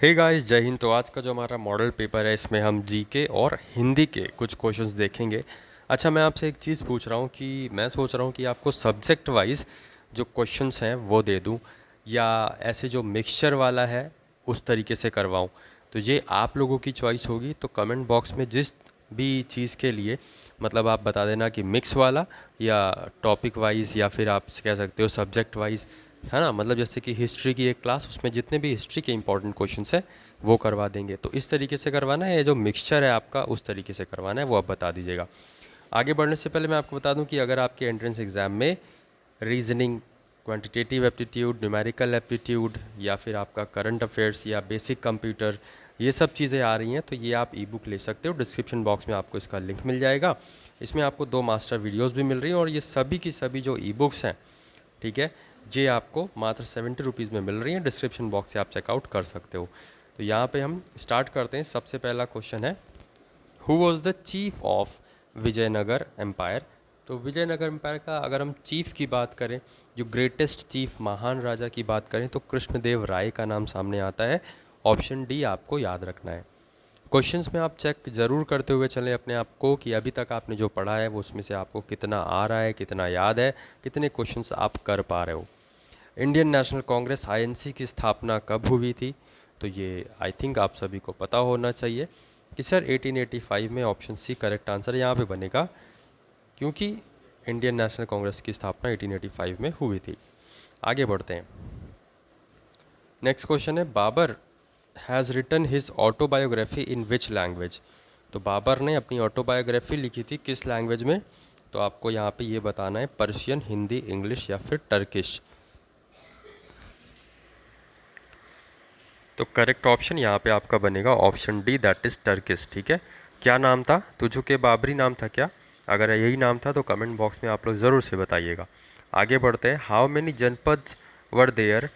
Hey guys, जय हिंद। तो आज का जो हमारा मॉडल पेपर है इसमें हम जीके और हिंदी के कुछ क्वेश्चंस देखेंगे। अच्छा, मैं आपसे एक चीज़ पूछ रहा हूँ कि मैं सोच रहा हूँ कि आपको सब्जेक्ट वाइज जो क्वेश्चंस हैं वो दे दूँ या ऐसे जो मिक्सचर वाला है उस तरीके से करवाऊँ। तो ये आप लोगों की चॉइस होगी। तो कमेंट बॉक्स में जिस भी चीज़ के लिए मतलब आप बता देना कि मिक्स वाला या टॉपिक वाइज या फिर आप कह सकते हो सब्जेक्ट वाइज, है ना। मतलब जैसे कि हिस्ट्री की एक क्लास, उसमें जितने भी हिस्ट्री के इंपॉर्टेंट क्वेश्चंस हैं वो करवा देंगे। तो इस तरीके से करवाना है, ये जो मिक्सचर है आपका उस तरीके से करवाना है, वो आप बता दीजिएगा। आगे बढ़ने से पहले मैं आपको बता दूं कि अगर आपके एंट्रेंस एग्ज़ाम में reasoning, quantitative aptitude, numerical aptitude या फिर आपका करंट अफेयर्स या बेसिक कंप्यूटर, ये सब चीज़ें आ रही हैं तो ये आप ई बुक ले सकते हो। डिस्क्रिप्शन बॉक्स में आपको इसका लिंक मिल जाएगा। इसमें आपको 2 मास्टर वीडियोस भी मिल रही हैं और ये सभी की सभी जो ई बुक्स हैं, ठीक है, ये आपको मात्र 70 रुपीज़ में मिल रही हैं। डिस्क्रिप्शन बॉक्स से आप चेकआउट कर सकते हो। तो यहाँ पे हम स्टार्ट करते हैं। सबसे पहला क्वेश्चन है, who was the chief of Vijayanagara empire. तो विजयनगर एम्पायर का अगर हम चीफ की बात करें, जो ग्रेटेस्ट चीफ, महान राजा की बात करें, तो कृष्णदेव राय का नाम सामने आता है। ऑप्शन डी आपको याद रखना है। क्वेश्चंस में आप चेक ज़रूर करते हुए चलें अपने आप को कि अभी तक आपने जो पढ़ा है वो उसमें से आपको कितना आ रहा है, कितना याद है, कितने क्वेश्चंस आप कर पा रहे हो। इंडियन नेशनल कांग्रेस आईएनसी की स्थापना कब हुई थी? तो ये आई थिंक आप सभी को पता होना चाहिए कि सर 1885 में। ऑप्शन सी करेक्ट आंसर यहाँ पे बनेगा, क्योंकि इंडियन नेशनल कांग्रेस की स्थापना 1885 में हुई थी। आगे बढ़ते हैं। नेक्स्ट क्वेश्चन है, Babur has written his autobiography in which language. तो बाबर ने अपनी ऑटोबायोग्राफी लिखी थी किस लैंग्वेज में? तो आपको यहाँ पे ये बताना है, पर्शियन, हिंदी, इंग्लिश या फिर टर्किश। तो करेक्ट ऑप्शन यहाँ पे आपका बनेगा option D, that is Turkish. ठीक है। क्या नाम था? तुझो के बाबरी नाम था क्या? अगर यही नाम था तो कमेंट बॉक्स में आप लोग ज़रूर से बताइएगा। आगे बढ़ते हैं। How many janapads were there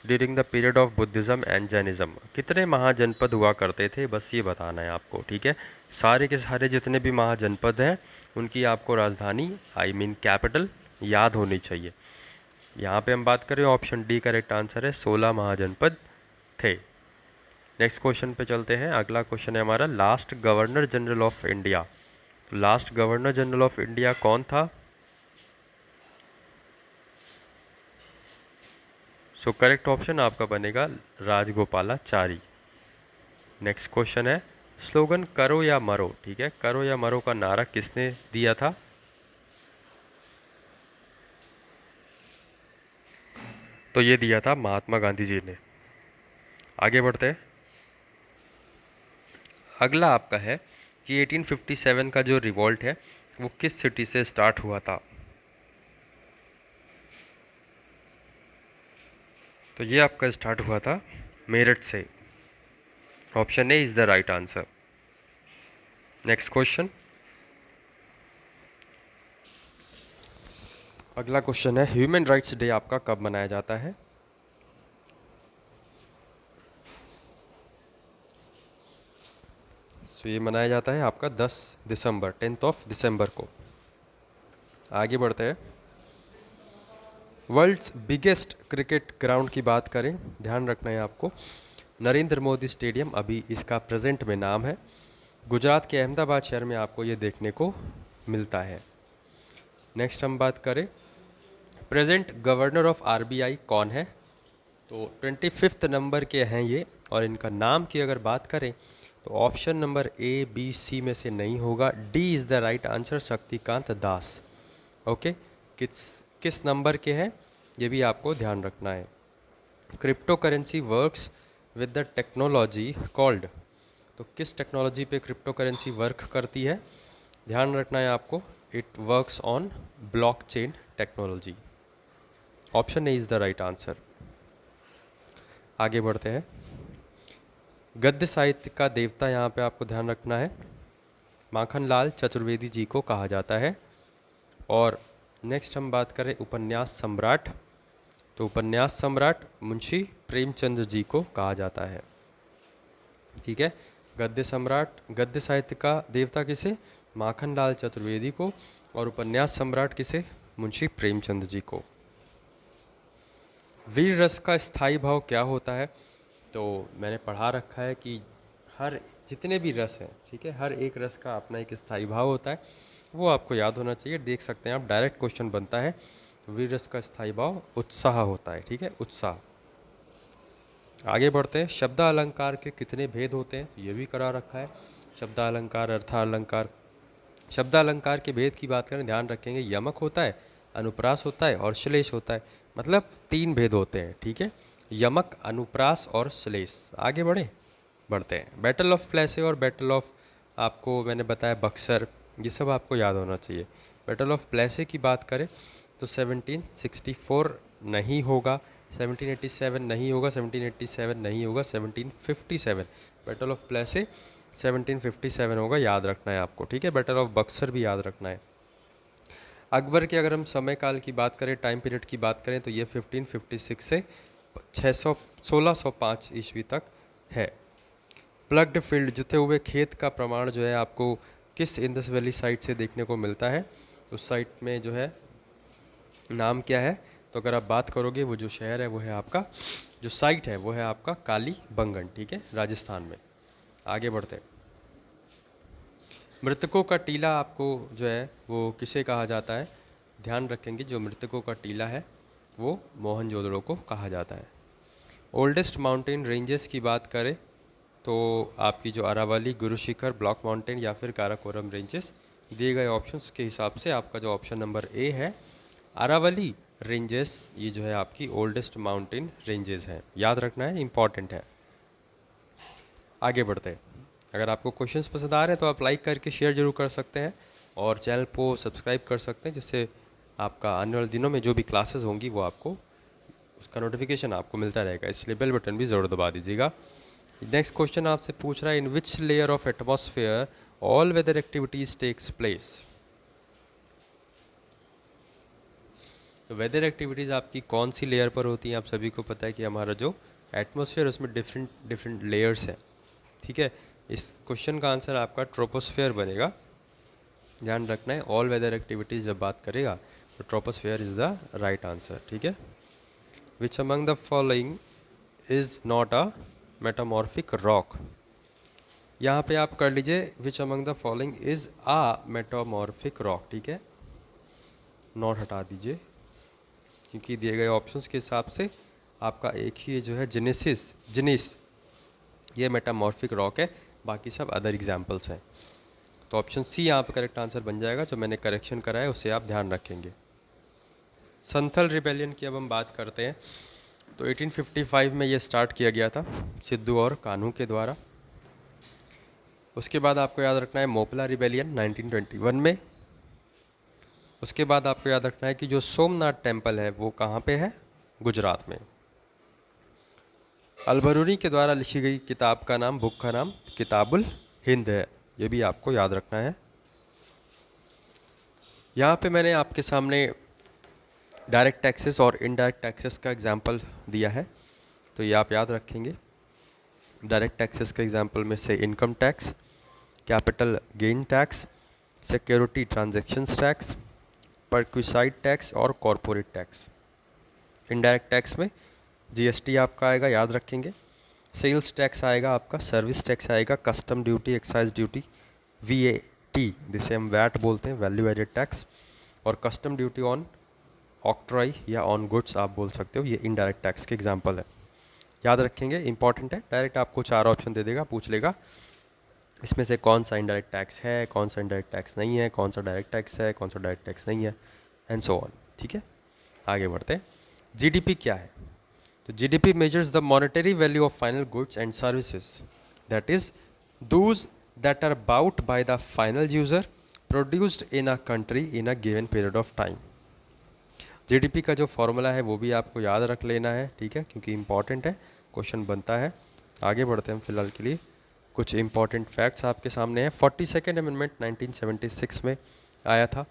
during the period of Buddhism and Jainism. कितने महाजनपद हुआ करते थे, बस ये बताना है आपको। ठीक है। सारे के सारे जितने भी महाजनपद हैं उनकी आपको राजधानी, आई मीन कैपिटल, याद होनी चाहिए। यहाँ पे हम बात करें, ऑप्शन डी करेक्ट आंसर है, 16 महाजनपद थे। नेक्स्ट क्वेश्चन पे चलते हैं। अगला क्वेश्चन है हमारा, last governor general of India. तो last governor general of India कौन था? सो करेक्ट ऑप्शन आपका बनेगा राजगोपालाचारी। नेक्स्ट क्वेश्चन है, स्लोगन करो या मरो। ठीक है, करो या मरो का नारा किसने दिया था? तो ये दिया था महात्मा गांधी जी ने। आगे बढ़ते हैं। अगला आपका है कि 1857 का जो रिवॉल्ट है वो किस सिटी से स्टार्ट हुआ था? तो ये आपका स्टार्ट हुआ था मेरठ से। Option A is the right answer. Next question. अगला क्वेश्चन है, ह्यूमन राइट्स डे आपका कब मनाया जाता है? सो ये मनाया जाता है आपका 10 दिसंबर, 10th ऑफ दिसंबर को। आगे बढ़ते हैं। वर्ल्ड्स बिगेस्ट क्रिकेट ग्राउंड की बात करें, ध्यान रखना है आपको, नरेंद्र मोदी स्टेडियम अभी इसका प्रेजेंट में नाम है। गुजरात के अहमदाबाद शहर में आपको ये देखने को मिलता है। नेक्स्ट हम बात करें, प्रेजेंट गवर्नर ऑफ आरबीआई कौन है? तो 25th नंबर के हैं ये, और इनका नाम की अगर बात करें तो ऑप्शन नंबर ए, बी, सी में से नहीं होगा, D is the right answer, Shaktikanta Das. Okay, किस किस नंबर के हैं ये भी आपको ध्यान रखना है। Crypto currency works with the technology called. तो किस टेक्नोलॉजी पे क्रिप्टो करेंसी वर्क करती है? ध्यान रखना है आपको, it works on blockchain technology. Option A is the right answer. आगे बढ़ते हैं। गद्य साहित्य का देवता यहाँ पे आपको ध्यान रखना है, माखनलाल चतुर्वेदी जी को कहा जाता है। और नेक्स्ट हम बात करें उपन्यास सम्राट, तो उपन्यास सम्राट मुंशी प्रेमचंद्र जी को कहा जाता है। ठीक है, गद्य सम्राट, गद्य साहित्य का देवता किसे? माखनलाल चतुर्वेदी को। और उपन्यास सम्राट किसे? मुंशी प्रेमचंद्र जी को। वीर रस का स्थायी भाव क्या होता है? तो मैंने पढ़ा रखा है कि हर जितने भी रस हैं, ठीक है, हर एक रस का अपना एक स्थायी भाव होता है, वो आपको याद होना चाहिए। देख सकते हैं आप, डायरेक्ट क्वेश्चन बनता है। तो वीर रस का स्थायी भाव उत्साह होता है, ठीक है, उत्साह। आगे बढ़ते हैं। शब्द अलंकार के कितने भेद होते हैं, तो ये भी करा रखा है। शब्द अलंकार, अर्थालंकार। शब्द अलंकार के भेद की बात करें, ध्यान रखेंगे, यमक होता है, अनुप्रास होता है और श्लेष होता है। मतलब 3 भेद होते हैं, ठीक है, यमक, अनुप्रास और श्लेष। आगे बढ़ते हैं। बैटल ऑफ प्लेसी और बैटल ऑफ, आपको मैंने बताया बक्सर, ये सब आपको याद होना चाहिए। बैटल ऑफ प्लेसी की बात करें तो 1764 नहीं होगा, 1787 नहीं होगा, 1787 नहीं होगा, 1757 बैटल ऑफ प्लेसी 1757 होगा, याद रखना है आपको, ठीक है। बैटल ऑफ बक्सर भी याद रखना है। अकबर के अगर हम समय काल की बात करें, टाइम पीरियड की बात करें, तो ये 1556 से 1605 ईस्वी तक है। प्लग्ड फील्ड, जुते हुए खेत का प्रमाण जो है आपको किस इंडस वैली साइट से देखने को मिलता है, उस साइट में जो है नाम क्या है, तो अगर आप बात करोगे, वो जो शहर है वो है आपका, जो साइट है वो है आपका कालीबंगन, ठीक है, राजस्थान में। आगे बढ़ते हैं। मृतकों का टीला आपको जो है वो किसे कहा जाता है, ध्यान रखेंगे, जो मृतकों का टीला है वो मोहनजोदड़ो को कहा जाता है। ओल्डेस्ट माउंटेन रेंजेस की बात करें तो आपकी जो अरावली, गुरु शिखर, ब्लॉक माउंटेन या फिर काराकोरम रेंजेस, दिए गए ऑप्शंस के हिसाब से आपका जो ऑप्शन नंबर ए है अरावली रेंजेस, ये जो है आपकी ओल्डेस्ट माउंटेन रेंजेस हैं, याद रखना है, इंपॉर्टेंट है। आगे बढ़ते हैं। अगर आपको क्वेश्चंस पसंद आ रहे हैं तो आप लाइक करके शेयर जरूर कर सकते हैं और चैनल को सब्सक्राइब कर सकते हैं, जिससे आपका आने वाले दिनों में जो भी क्लासेस होंगी वो आपको उसका नोटिफिकेशन आपको मिलता रहेगा, इसलिए बेल बटन भी ज़रूर दबा दीजिएगा। नेक्स्ट क्वेश्चन आपसे पूछ रहा है, in which layer of atmosphere all weather activities takes place. तो वेदर एक्टिविटीज़ आपकी कौन सी लेयर पर होती हैं, आप सभी को पता है कि हमारा जो एटमॉस्फेयर उसमें डिफरेंट डिफरेंट लेयर्स हैं, ठीक है। इस क्वेश्चन का आंसर आपका ट्रोपोस्फेयर बनेगा, ध्यान रखना है। ऑल वेदर एक्टिविटीज़ जब बात करेगा तो troposphere is the right answer, ठीक है। Which among the following is not a metamorphic rock, यहाँ पे आप कर लीजिए which among the following is a metamorphic rock, ठीक है, नॉट हटा दीजिए, क्योंकि दिए गए ऑप्शंस के हिसाब से आपका एक ही जो है जिनिस ये मेटामॉर्फिक रॉक है, बाकी सब अदर एग्जाम्पल्स हैं। तो ऑप्शन सी यहाँ पर करेक्ट आंसर बन जाएगा, जो मैंने करेक्शन करा है उससे आप ध्यान रखेंगे। संथल रिबेलियन की अब हम बात करते हैं, तो 1855 में ये स्टार्ट किया गया था सिद्धू और कान्हू के द्वारा। उसके बाद आपको याद रखना है मोपला रिबेलियन 1921 में। उसके बाद आपको याद रखना है कि जो सोमनाथ टेम्पल है वो कहाँ पे है, गुजरात में। अलबरूनी के द्वारा लिखी गई किताब का नाम, बुक का नाम किताबुल हिंद है, ये भी आपको याद रखना है। यहाँ पे मैंने आपके सामने डायरेक्ट टैक्सेस और इनडायरेक्ट टैक्सेस का एग्जाम्पल दिया है, तो ये आप याद रखेंगे। डायरेक्ट टैक्सेस के एग्जाम्पल में से income tax, capital gain tax, security transactions tax, perquisite tax और कॉरपोरेट टैक्स। इनडायरेक्ट टैक्स में जीएसटी आपका आएगा, याद रखेंगे। सेल्स टैक्स आएगा आपका, सर्विस टैक्स आएगा, custom duty, excise duty, VAT जिसे हम वैट बोलते हैं, वैल्यू एडेड टैक्स, और कस्टम ड्यूटी ऑन ऑक्ट्रॉय या ऑन गुड्स आप बोल सकते हो, ये इनडायरेक्ट टैक्स के एग्जाम्पल है, याद रखेंगे, इंपॉर्टेंट है। डायरेक्ट आपको 4 ऑप्शन दे देगा, पूछ लेगा इसमें से कौन सा इनडायरेक्ट टैक्स है, कौन सा इनडायरेक्ट टैक्स नहीं है, कौन सा डायरेक्ट टैक्स है, कौन सा डायरेक्ट टैक्स नहीं है, एंड सो ऑन, ठीक है। आगे बढ़ते हैं। जीडीपी क्या है, तो GDP measures the monetary value of final goods and services, that is those that are bought by the final user produced in a country in a given period of time. GDP का जो formula है वो भी आपको याद रख लेना है, ठीक है, क्योंकि इंपॉर्टेंट है, क्वेश्चन बनता है। आगे बढ़ते हैं। फिलहाल के लिए कुछ इंपॉर्टेंट फैक्ट्स आपके सामने हैं। 42nd अमेंडमेंट 1976 में आया था।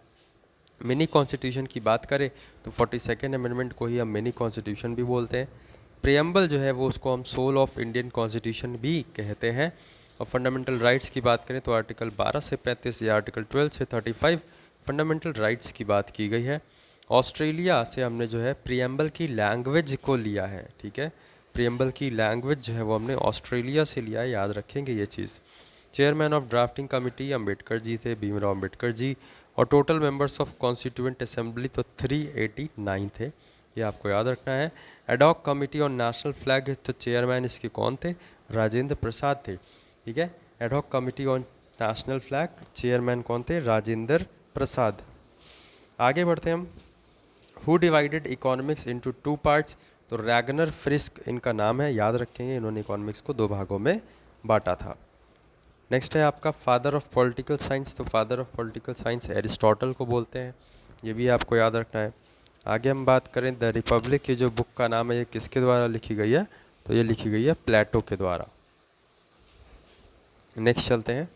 मिनी कॉन्स्टिट्यूशन की बात करें तो 42nd अमेंडमेंट को ही हम मिनी कॉन्स्टिट्यूशन भी बोलते हैं। प्रियम्बल जो है वो उसको हम सोल ऑफ इंडियन कॉन्स्टिट्यूशन भी कहते हैं। और फंडामेंटल राइट्स की बात करें तो आर्टिकल 12 से 35 या आर्टिकल 12 से 35 फंडामेंटल राइट्स की बात की गई है। ऑस्ट्रेलिया से हमने जो है प्रियम्बल की लैंग्वेज को लिया है, ठीक है, प्रियम्बल की लैंग्वेज जो है वो हमने ऑस्ट्रेलिया से लिया है, याद रखेंगे ये चीज़। Chairman of drafting committee Ambedkar ji थे, भीमराव अम्बेडकर जी। और total members of constituent assembly तो 389 थे, ये आपको याद रखना है। Ad hoc committee on national flag तो चेयरमैन इसके कौन थे? राजेंद्र प्रसाद थे, ठीक है। Ad hoc committee on national flag chairman कौन थे? राजेंद्र प्रसाद। आगे बढ़ते हैं हम। Who divided economics into two parts? तो रैगनर फ्रिस्क इनका नाम है, याद रखेंगे, इन्होंने इकोनॉमिक्स को दो भागों में बांटा था। नेक्स्ट है आपका फादर ऑफ पॉलिटिकल साइंस। तो father of political science Aristotle को बोलते हैं, ये भी आपको याद रखना है। आगे हम बात करें द रिपब्लिक, ये जो बुक का नाम है ये किसके द्वारा लिखी गई है? तो ये लिखी गई है प्लेटो के द्वारा। नेक्स्ट चलते हैं।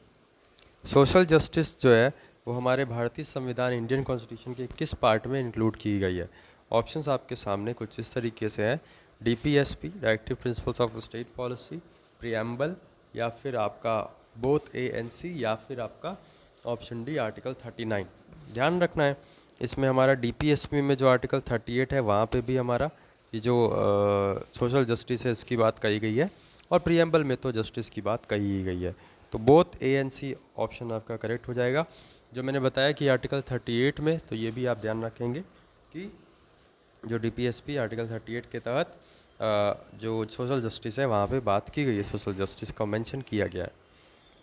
सोशल जस्टिस जो है वो हमारे भारतीय संविधान इंडियन कॉन्स्टिट्यूशन के किस पार्ट में इंक्लूड की गई है? ऑप्शंस आपके सामने कुछ इस तरीके से हैं। DPSP directive principles of state policy, preamble, या फिर आपका बोथ एएनसी, या फिर आपका ऑप्शन डी आर्टिकल 39। ध्यान रखना है इसमें हमारा डीपीएसपी में जो आर्टिकल 38 है वहाँ पे भी हमारा ये जो सोशल जस्टिस है इसकी बात कही गई है, और प्रियम्बल में तो जस्टिस की बात कही ही गई है। तो बोथ एएनसी ऑप्शन आपका करेक्ट हो जाएगा। जो मैंने बताया कि आर्टिकल 38 में, तो ये भी आप ध्यान रखेंगे कि जो डीपीएसपी आर्टिकल 38 के तहत जो सोशल जस्टिस है वहाँ पे बात की गई है, सोशल जस्टिस का मेंशन किया गया है।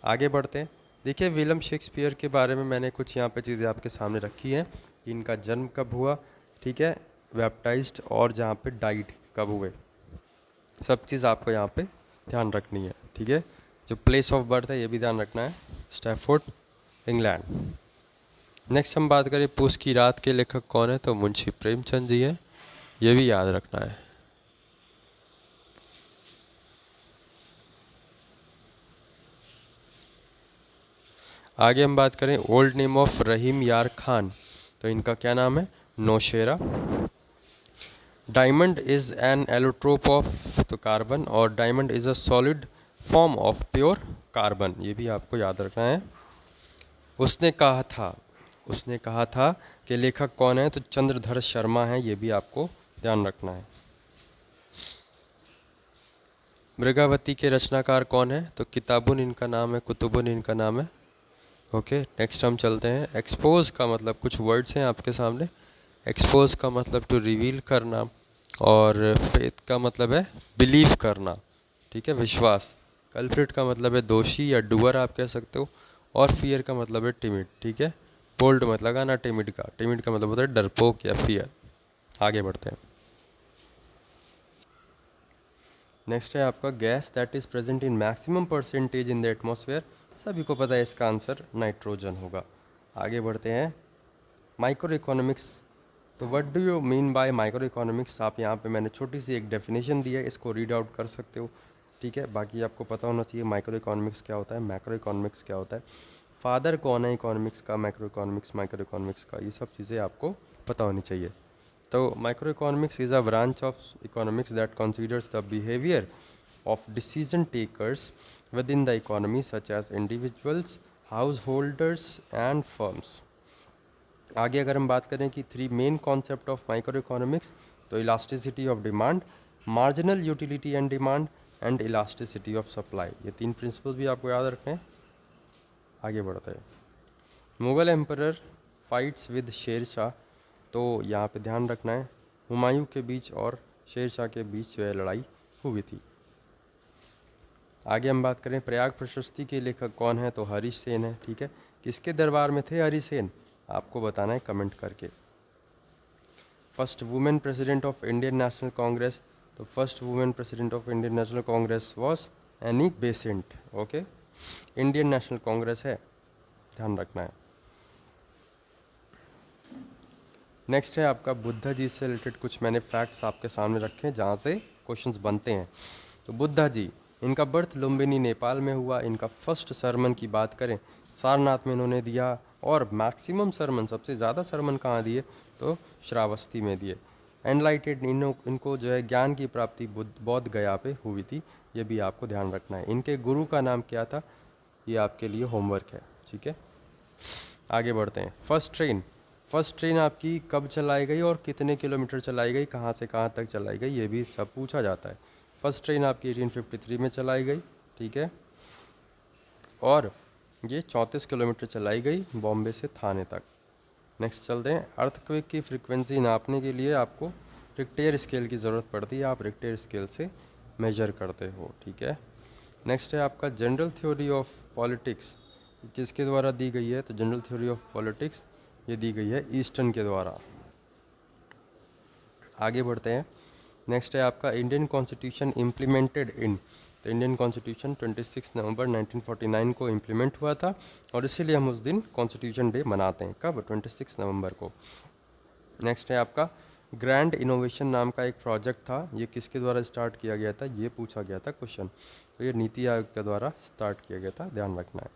आगे बढ़ते हैं। देखिए विलियम शेक्सपियर के बारे में मैंने कुछ यहाँ पे चीज़ें आपके सामने रखी हैं कि इनका जन्म कब हुआ, ठीक है, बैप्टाइज्ड, और जहाँ पे डाइड कब हुए, सब चीज़ आपको यहाँ पे ध्यान रखनी है, ठीक है। जो प्लेस ऑफ बर्थ है ये भी ध्यान रखना है, स्टैफोर्ड, इंग्लैंड। नेक्स्ट हम बात करें पूस की रात के लेखक कौन है? तो मुंशी प्रेमचंद जी हैं, ये भी याद रखना है। आगे हम बात करें ओल्ड नेम ऑफ रहीम यार खान, तो इनका क्या नाम है? Nowshera. Diamond is an allotrope of तो कार्बन, और diamond is a solid form of pure carbon, ये भी आपको याद रखना है। उसने कहा था, उसने कहा था कि लेखक कौन है? तो चंद्रधर शर्मा है, ये भी आपको ध्यान रखना है। मृगावती के रचनाकार कौन है? तो किताबुन इनका नाम है, कुतुबुन इनका नाम है। ओके, नेक्स्ट हम चलते हैं। एक्सपोज का मतलब कुछ वर्ड्स हैं आपके सामने। एक्सपोज का मतलब टू रिवील करना, और फेथ का मतलब है बिलीव करना, ठीक है, विश्वास। कल्प्रिट का मतलब है दोषी या डुअर आप कह सकते हो, और फियर का मतलब है टिमिड, ठीक है। बोल्ड मत लगाना टिमिड का, टिमिड का मतलब होता है डरपोक या फियर। आगे बढ़ते हैं। नेक्स्ट है आपका gas that is present in maximum percentage in the atmosphere. सभी को पता है इसका आंसर नाइट्रोजन होगा। आगे बढ़ते हैं। माइक्रो इकोनॉमिक्स, तो what do you mean by micro economics? आप यहाँ पे मैंने छोटी सी एक डेफिनेशन दी है, इसको रीड आउट कर सकते हो, ठीक है। बाकी आपको पता होना चाहिए माइक्रो इकोनॉमिक्स क्या होता है, मैक्रो इकोनॉमिक्स क्या होता है, फादर कौन है इकोनॉमिक्स का, माइक्रो इकोनॉमिक्स का, ये सब चीज़ें आपको पता होनी चाहिए। तो micro economics is a branch of economics that considers the behaviour of decision takers within the economy such as individuals, householders and firms. आगे अगर हम बात करें कि three main concept of micro economics, तो elasticity of demand, marginal utility and demand, and elasticity of supply, ये तीन principal भी आपको याद रखने हैं। आगे बढ़ते हैं। Mughal emperor fights with Sher Shah, तो यहाँ पे ध्यान रखना है हुमायूं के बीच और शेर शाह के बीच जो है लड़ाई हुई थी। आगे हम बात करें प्रयाग प्रशस्ति के लेखक कौन है? तो हरीश सेन है, ठीक है। किसके दरबार में थे हरीश सेन? आपको बताना है कमेंट करके। First women president of Indian National Congress, तो first women president of Indian National Congress was Annie Besant. Okay, Indian National Congress है, ध्यान रखना है। नेक्स्ट है आपका बुद्धा जी से रिलेटेड कुछ मैंने फैक्ट्स आपके सामने रखे हैं जहाँ से क्वेश्चंस बनते हैं। तो बुद्धा जी, इनका बर्थ लुम्बिनी नेपाल में हुआ। इनका फर्स्ट सरमन की बात करें सारनाथ में इन्होंने दिया, और मैक्सिमम सरमन, सबसे ज़्यादा सरमन कहाँ दिए? तो श्रावस्ती में दिए। एनलाइटेड, इनको जो है ज्ञान की प्राप्ति बौद्ध गया पे हुई थी, ये भी आपको ध्यान रखना है। इनके गुरु का नाम क्या था? ये आपके लिए होमवर्क है, ठीक है। आगे बढ़ते हैं। फर्स्ट ट्रेन आपकी कब चलाई गई और कितने किलोमीटर चलाई गई, कहाँ से कहाँ तक चलाई गई, ये भी सब पूछा जाता है। फर्स्ट ट्रेन आपकी 1853 में चलाई गई, ठीक है, और ये 34 किलोमीटर चलाई गई बॉम्बे से थाने तक। नेक्स्ट चलते हैं, अर्थक्वेक की फ्रीक्वेंसी नापने के लिए आपको रिक्टेयर स्केल की ज़रूरत पड़ती है, आप रिक्टेयर स्केल से मेजर करते हो, ठीक है। नेक्स्ट है आपका जनरल थ्योरी ऑफ पॉलिटिक्स, किसके द्वारा दी गई है, तो जनरल थ्योरी ऑफ पॉलिटिक्स ये दी गई है ईस्टर्न के द्वारा। आगे बढ़ते हैं, नेक्स्ट है आपका इंडियन कॉन्स्टिट्यूशन इम्प्लीमेंटेड इन, तो इंडियन कॉन्स्टिट्यूशन 26 नवंबर 1949 को इम्प्लीमेंट हुआ था और इसीलिए हम उस दिन कॉन्स्टिट्यूशन डे मनाते हैं, कब, 26 नवंबर को। नेक्स्ट है आपका ग्रैंड इनोवेशन नाम का एक प्रोजेक्ट था, ये किसके द्वारा स्टार्ट किया गया था, ये पूछा गया था क्वेश्चन, तो ये नीति आयोग के द्वारा स्टार्ट किया गया था, ध्यान रखना है।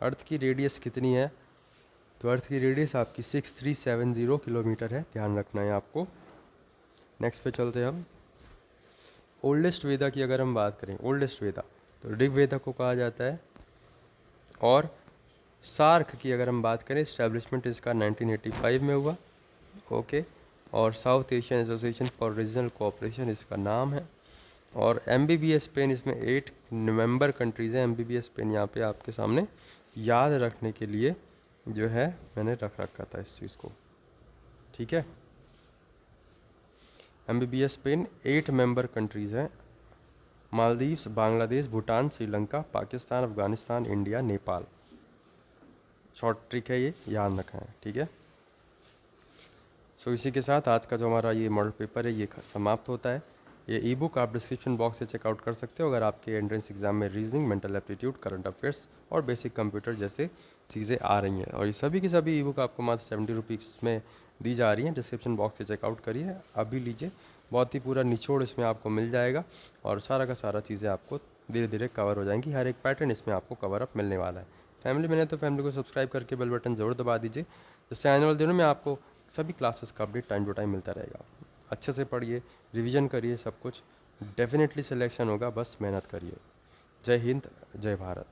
अर्थ की रेडियस कितनी है, तो अर्थ की रेडियस आपकी 6370 किलोमीटर है, ध्यान रखना है आपको। नेक्स्ट पे चलते हैं हम, ओल्डेस्ट वेदा की अगर हम बात करें, ओल्डेस्ट वेदा तो ऋग्वेदा को कहा जाता है, और सार्क की अगर हम बात करें, इस्टेब्लिशमेंट इसका 1985 में हुआ, ओके, और south Asian association for regional cooperation इसका नाम है, और MBBS पेन इसमें 8 मेंबर कंट्रीज़ हैं, MBBS पेन यहाँ पे आपके सामने याद रखने के लिए जो है मैंने रख रखा था इस चीज़ को, ठीक है। MBBS पेन 8 मेंबर कंट्रीज़ हैं, Maldives, Bangladesh, Bhutan, Sri Lanka, Pakistan, Afghanistan, India, Nepal. Short trick है ये, याद रखना है, ठीक है। सो इसी के साथ आज का जो हमारा ये मॉडल पेपर है ये समाप्त होता है। ये ई बुक आप डिस्क्रिप्शन बॉक्स से चेकआउट कर सकते हो अगर आपके एंट्रेंस एग्जाम में reasoning, mental aptitude, current affairs और बेसिक कंप्यूटर जैसे चीज़ें आ रही हैं। और ये सभी की सभी ई बुक आपको मात्र 70 रुपीज़ में दी जा रही हैं। डिस्क्रिप्शन बॉक्स से चेकआउट करिए, अभी लीजिए, बहुत ही पूरा निचोड़ इसमें आपको मिल जाएगा और सारा का सारा चीज़ें आपको धीरे धीरे कवर हो जाएंगी। हर एक पैटर्न इसमें आपको कवर अप मिलने वाला है। फैमिली में तो फैमिली को सब्सक्राइब करके बेल बटन ज़रूर दबा दीजिए, जिससे आने वाले दिनों में आपको सभी क्लासेस का अपडेट टाइम टू टाइम मिलता रहेगा। अच्छे से पढ़िए, रिवीजन करिए, सब कुछ डेफिनेटली सिलेक्शन होगा, बस मेहनत करिए। जय हिंद, जय भारत।